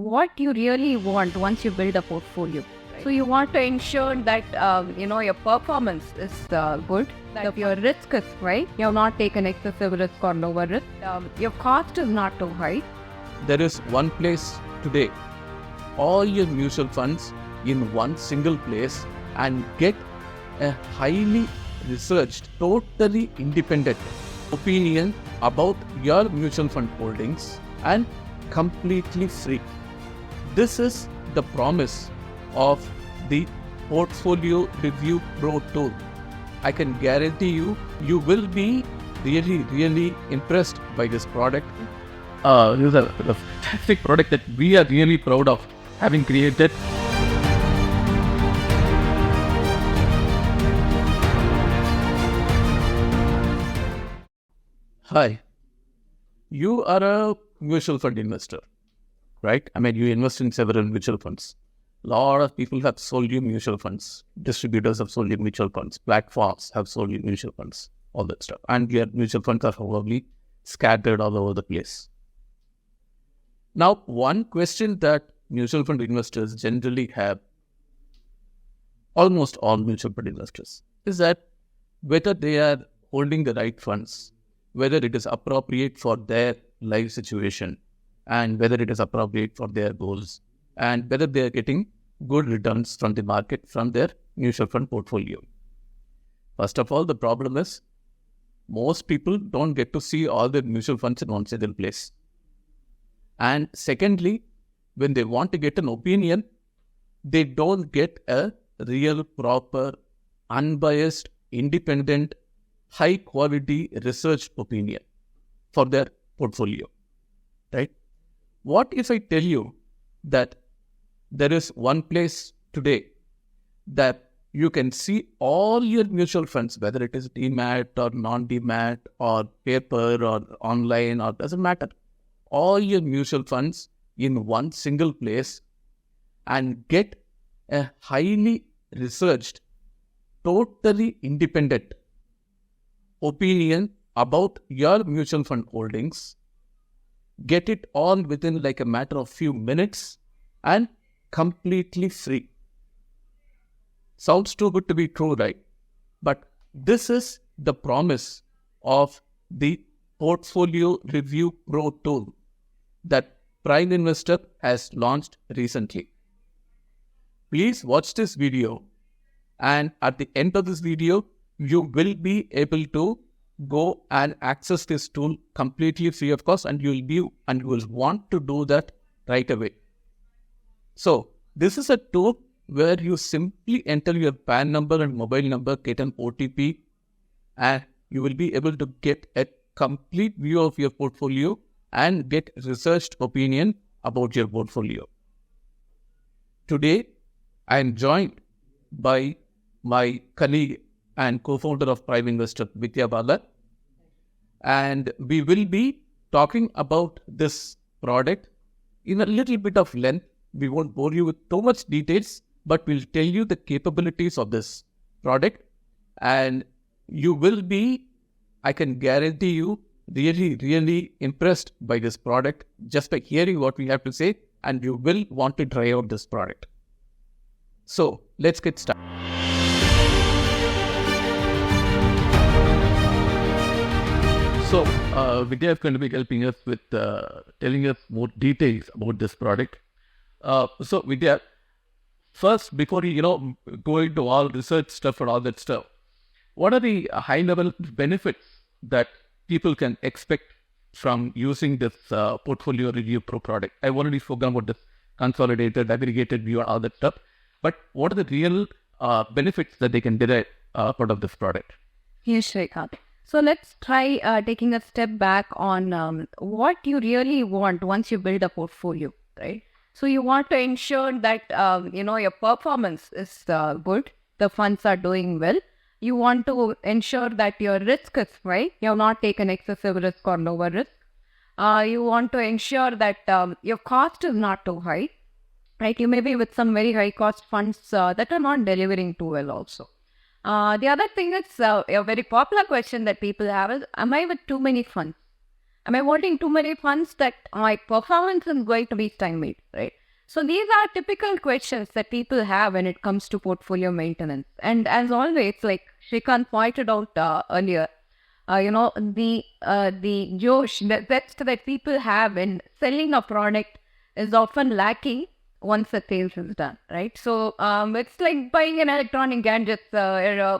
what you really want once you build a portfolio. So you want to ensure that your performance is good, that your risk is right, you have not taken excessive risk or lower risk, your cost is not too high. There is one place today, all your mutual funds in one single place, and get a highly researched, totally independent opinion about your mutual fund holdings and completely free. This is the promise of the Portfolio Review Pro tool. I can guarantee you, you will be really impressed by this product. This is a fantastic product that we are really proud of having created. Hi, you are a mutual fund investor, right? I mean, you invest in several mutual funds. A lot of people have sold you mutual funds. Distributors have sold you mutual funds. Platforms have sold you mutual funds, all that stuff. And your mutual funds are probably scattered all over the place. Now, one question that mutual fund investors generally have, almost all mutual fund investors, is that whether they are holding the right funds, whether it is appropriate for their life situation, and whether it is appropriate for their goals, and whether they are getting good returns from the market from their mutual fund portfolio. First of all, the problem is most people don't get to see all their mutual funds in one single place. And secondly, when they want to get an opinion, they don't get a real, proper, unbiased, independent, high quality research opinion for their portfolio, right? What if I tell you that there is one place today that you can see all your mutual funds, whether it is demat or non-demat or paper or online or doesn't matter, all your mutual funds in one single place, and get a highly researched, totally independent opinion about your mutual fund holdings, get it all within like a matter of few minutes and completely free. Sounds too good to be true, right? But this is the promise of the Portfolio Review Pro tool that Prime Investor has launched recently. Please watch this video, and at the end of this video, you will be able to go and access this tool completely free of cost, and you will want to do that right away. So this is a tool where you simply enter your PAN number and mobile number, get an OTP, and you will be able to get a complete view of your portfolio and get researched opinion about your portfolio. Today, I am joined by my colleague and co-founder of Prime Investor, Vidya Bala, and we will be talking about this product in a little bit of length. We won't bore you with too much details, but we'll tell you the capabilities of this product, and you will be, I can guarantee you, really impressed by this product just by hearing what we have to say, and you will want to try out this product. So let's get started. So Vidya is going to be helping us with telling us more details about this product. So Vidya, first, before you go into all research stuff and all that stuff, what are the high-level benefits that people can expect from using this Portfolio Review Pro product? I've already spoken about this consolidated, aggregated view and all that stuff, but what are the real benefits that they can derive out of this product? Yes, Srikanth. So let's try taking a step back on what you really want once you build a portfolio, right? So you want to ensure that, your performance is good, the funds are doing well. You want to ensure that your risk is right, you have not taken excessive risk or lower risk. You want to ensure that your cost is not too high, right? You may be with some very high cost funds that are not delivering too well also. The other thing is a very popular question that people have is, am I with too many funds? Am I holding too many funds that my performance is going to be stymied, right? So these are typical questions that people have when it comes to portfolio maintenance. And as always, like Srikanth pointed out earlier, the josh, the zest that people have in selling a product is often lacking once the sales is done, right? So it's like buying an electronic gadget, a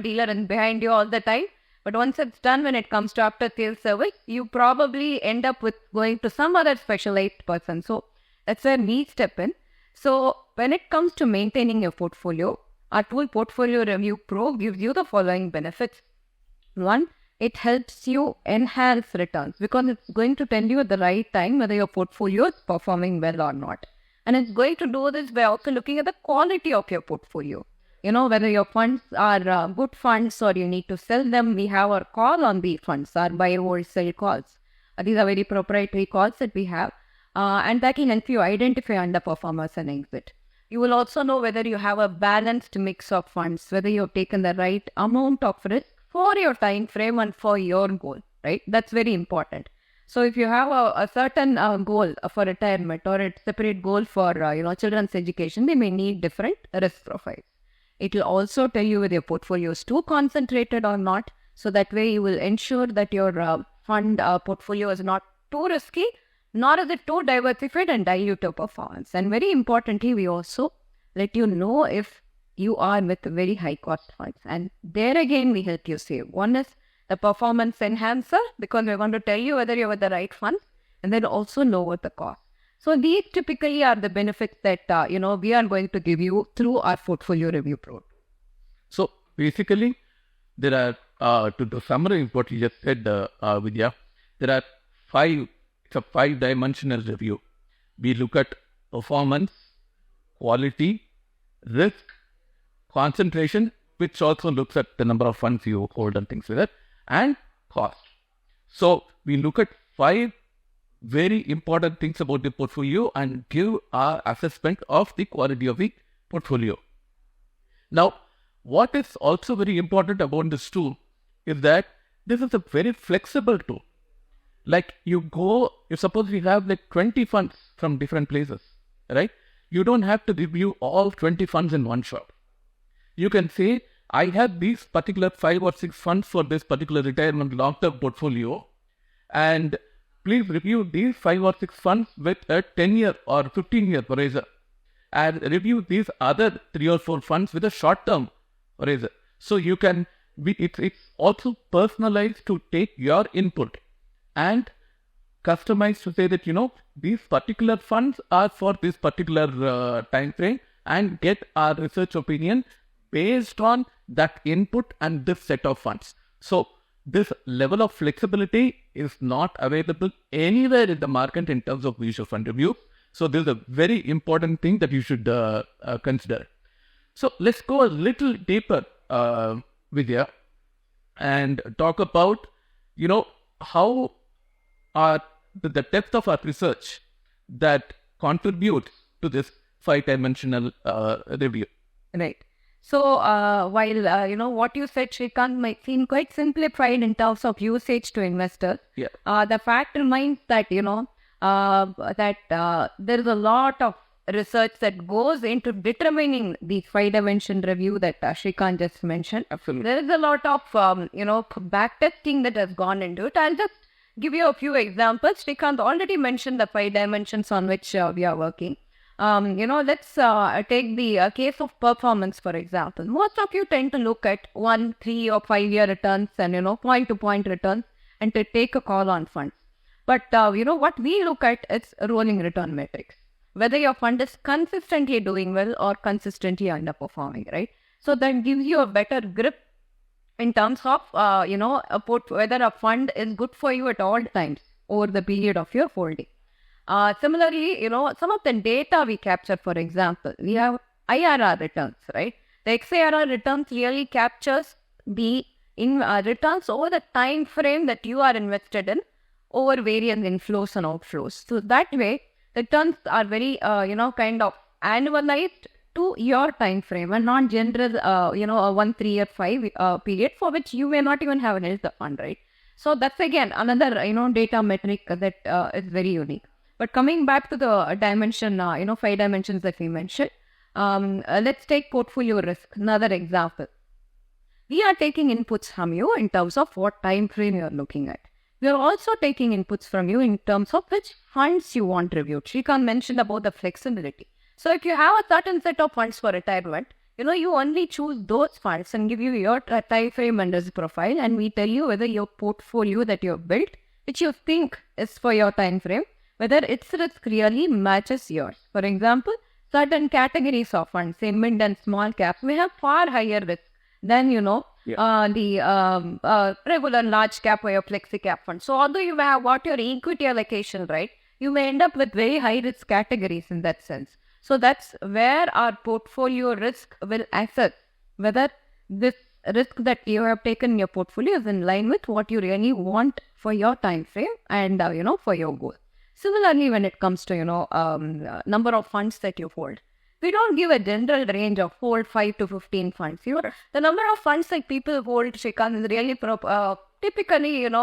dealer is behind you all the time. But once it's done, when it comes to after sales service, you probably end up with going to some other specialized person. So that's where we step in. So when it comes to maintaining your portfolio, our tool Portfolio Review Pro gives you the following benefits. One, it helps you enhance returns because it's going to tell you at the right time whether your portfolio is performing well or not. And it's going to do this by also looking at the quality of your portfolio. Whether your funds are good funds or you need to sell them. We have our call on the funds, our buy, hold, sell calls. These are very proprietary calls that we have. And that can help you identify underperformers and exit. You will also know whether you have a balanced mix of funds, whether you've taken the right amount of risk for your time frame and for your goal, right? That's very important. So if you have a certain goal for retirement or a separate goal for children's education, they may need different risk profiles. It will also tell you whether your portfolio is too concentrated or not. So that way you will ensure that your fund portfolio is not too risky, nor is it too diversified and dilute your performance. And very importantly, we also let you know if you are with very high cost funds. And there again, we help you save. One is the performance enhancer because we're going to tell you whether you're with the right funds and then also lower the cost. So these typically are the benefits that, we are going to give you through our Portfolio Review Pro. So basically, there are, to summarize what you just said, Vidya, there are it's a 5-dimensional review. We look at performance, quality, risk, concentration, which also looks at the number of funds you hold and things like that, and cost. So we look at 5 very important things about the portfolio and give our assessment of the quality of the portfolio. Now, what is also very important about this tool is that this is a very flexible tool. Like you suppose you have like 20 funds from different places, right? You don't have to review all 20 funds in one shot. You can say, I have these particular 5 or 6 funds for this particular retirement long-term portfolio, and please review these 5 or 6 funds with a 10-year or 15-year horizon, and review these other 3 or 4 funds with a short-term horizon. So you can it's also personalized to take your input and customize to say that these particular funds are for this particular time frame and get our research opinion based on that input and this set of funds. So this level of flexibility is not available anywhere in the market in terms of mutual fund review. So this is a very important thing that you should consider. So let's go a little deeper, Vidya, and talk about, how the depth of our research that contributes to this 5-dimensional review. Right. So while, what you said, Srikanth, might seem quite simplified in terms of usage to investors, the fact remains that, there is a lot of research that goes into determining the 5-dimension review that Srikanth just mentioned. Absolutely. There is a lot of, backtesting that has gone into it. I'll just give you a few examples. Srikanth already mentioned the 5 dimensions on which we are working. Let's take the case of performance, for example. Most of you tend to look at 1, 3 or 5-year returns and, point-to-point returns and to take a call on funds. But, what we look at is rolling return metrics. Whether your fund is consistently doing well or consistently underperforming, right? So that gives you a better grip in terms of, whether a fund is good for you at all times over the period of your holding. Similarly, some of the data we capture, for example, we have IRR returns, right? The XIRR returns really captures the returns over the time frame that you are invested in over various inflows and outflows. So that way, returns are very, kind of annualized to your time frame and not general, a 1, 3 or 5 period for which you may not even have held the fund, right? So that's again another data metric that is very unique. But coming back to the dimension, 5 dimensions that we mentioned, let's take portfolio risk, another example. We are taking inputs from you in terms of what time frame you are looking at. We are also taking inputs from you in terms of which funds you want reviewed. Srikanth mentioned about the flexibility. So if you have a certain set of funds for retirement, you only choose those funds and give you your time frame and risk profile, and we tell you whether your portfolio that you have built, which you think is for your time frame, whether its risk really matches yours. For example, certain categories of funds, say mid and small cap, may have far higher risk than the regular large cap or your flexi cap fund. So although you have got your equity allocation right, you may end up with very high risk categories in that sense. So that's where our portfolio risk will assess whether this risk that you have taken in your portfolio is in line with what you really want for your time frame and for your goal. Similarly, when it comes to number of funds that you hold, we don't give a general range of hold 5 to 15 funds. The number of funds that people hold, Srikanth, is really typically, in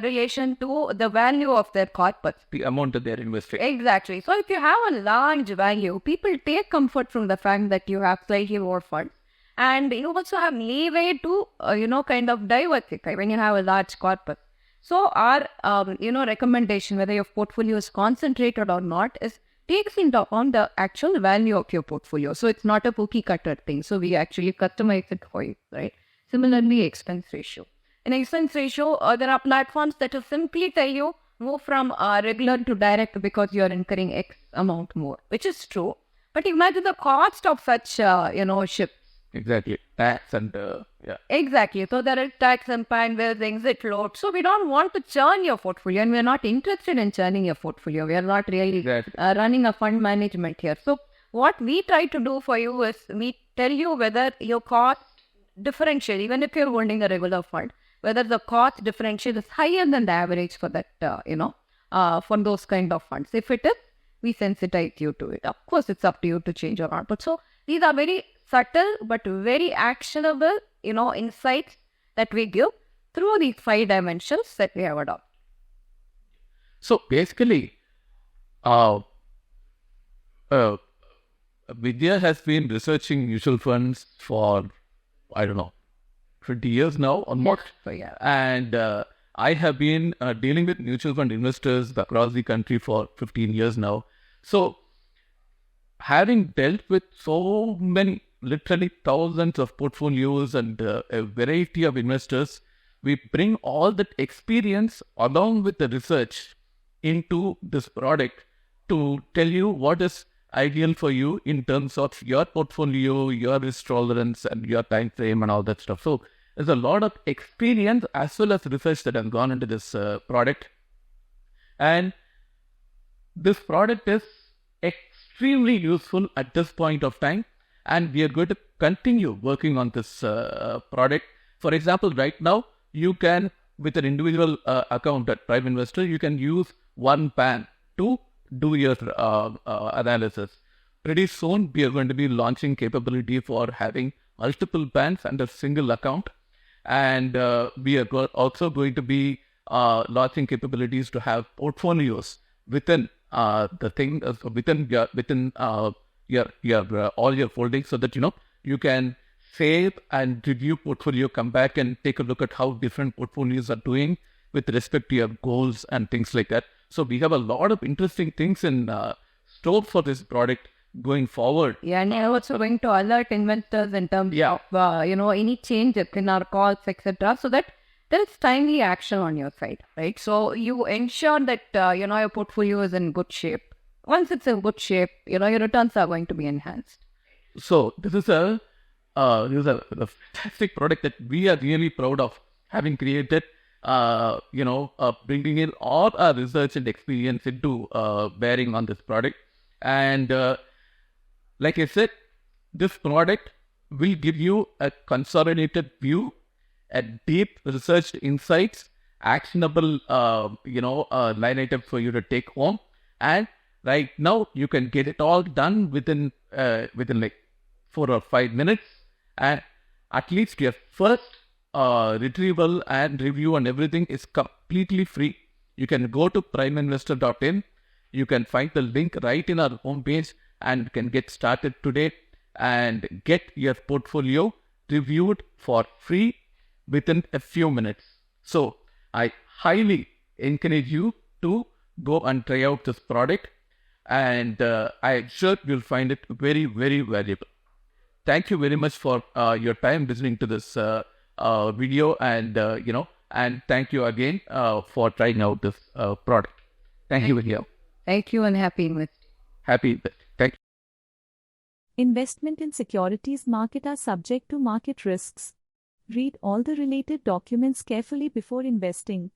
relation to the value of their corpus. The amount that they're investing. Exactly. So if you have a large value, people take comfort from the fact that you have slightly more funds. And you also have leeway to, kind of diversify when you have a large corpus. So our, recommendation, whether your portfolio is concentrated or not, takes into account the actual value of your portfolio. So it's not a cookie cutter thing. So we actually customize it for you, right? Similarly, expense ratio. In expense ratio, there are platforms that will simply tell you move from regular to direct because you are incurring X amount more, which is true. But imagine the cost of such, shifts. Exactly. Tax and, yeah. Exactly. So there is tax impact, there's exit load. So we don't want to churn your portfolio, and we're not interested in churning your portfolio. We are not really running a fund management here. So what we try to do for you is we tell you whether your cost differential, even if you're holding a regular fund, whether the cost differential is higher than the average for that, for those kind of funds. If it is, we sensitize you to it. Of course, it's up to you to change or not. But so these are very subtle but very actionable, insights that we give through these 5 dimensions that we have adopted. So basically, Vidya has been researching mutual funds for, 20 years now or more. Yeah. And I have been dealing with mutual fund investors across the country for 15 years now. So having dealt with so many, literally thousands of portfolios and a variety of investors, we bring all that experience along with the research into this product to tell you what is ideal for you in terms of your portfolio, your risk tolerance, and your time frame and all that stuff. So there's a lot of experience as well as research that has gone into this product. And this product is extremely useful at this point of time. And we are going to continue working on this product. For example, right now, you can, with an individual account at Prime Investor, you can use one PAN to do your analysis. Pretty soon, we are going to be launching capability for having multiple PANs under single account. And we are also going to be launching capabilities to have portfolios within the thing, within your all your holdings, so that you can save and review portfolio, come back and take a look at how different portfolios are doing with respect to your goals and things like that. So we have a lot of interesting things in store for this product going forward. Yeah, and I'm also going to alert investors in terms of any changes in our calls, etc., so that there is timely action on your side, right? So you ensure that your portfolio is in good shape. Once it's in good shape, your returns are going to be enhanced. So this is a fantastic product that we are really proud of having created. Bringing in all our research and experience into bearing on this product. And like I said, this product will give you a consolidated view, a deep researched insights, actionable, line items for you to take home. And right now, you can get it all done within like 4 or 5 minutes. And at least your first retrieval and review and everything is completely free. You can go to primeinvestor.in. You can find the link right in our homepage and can get started today and get your portfolio reviewed for free within a few minutes. So I highly encourage you to go and try out this product, and I'm sure you'll find it very, very valuable. Thank you very much for your time listening to this video, and and thank you again for trying out this product. Thank you, Vidya. Thank you and happy investing. Happy. Thank you. Investment in securities market are subject to market risks. Read all the related documents carefully before investing.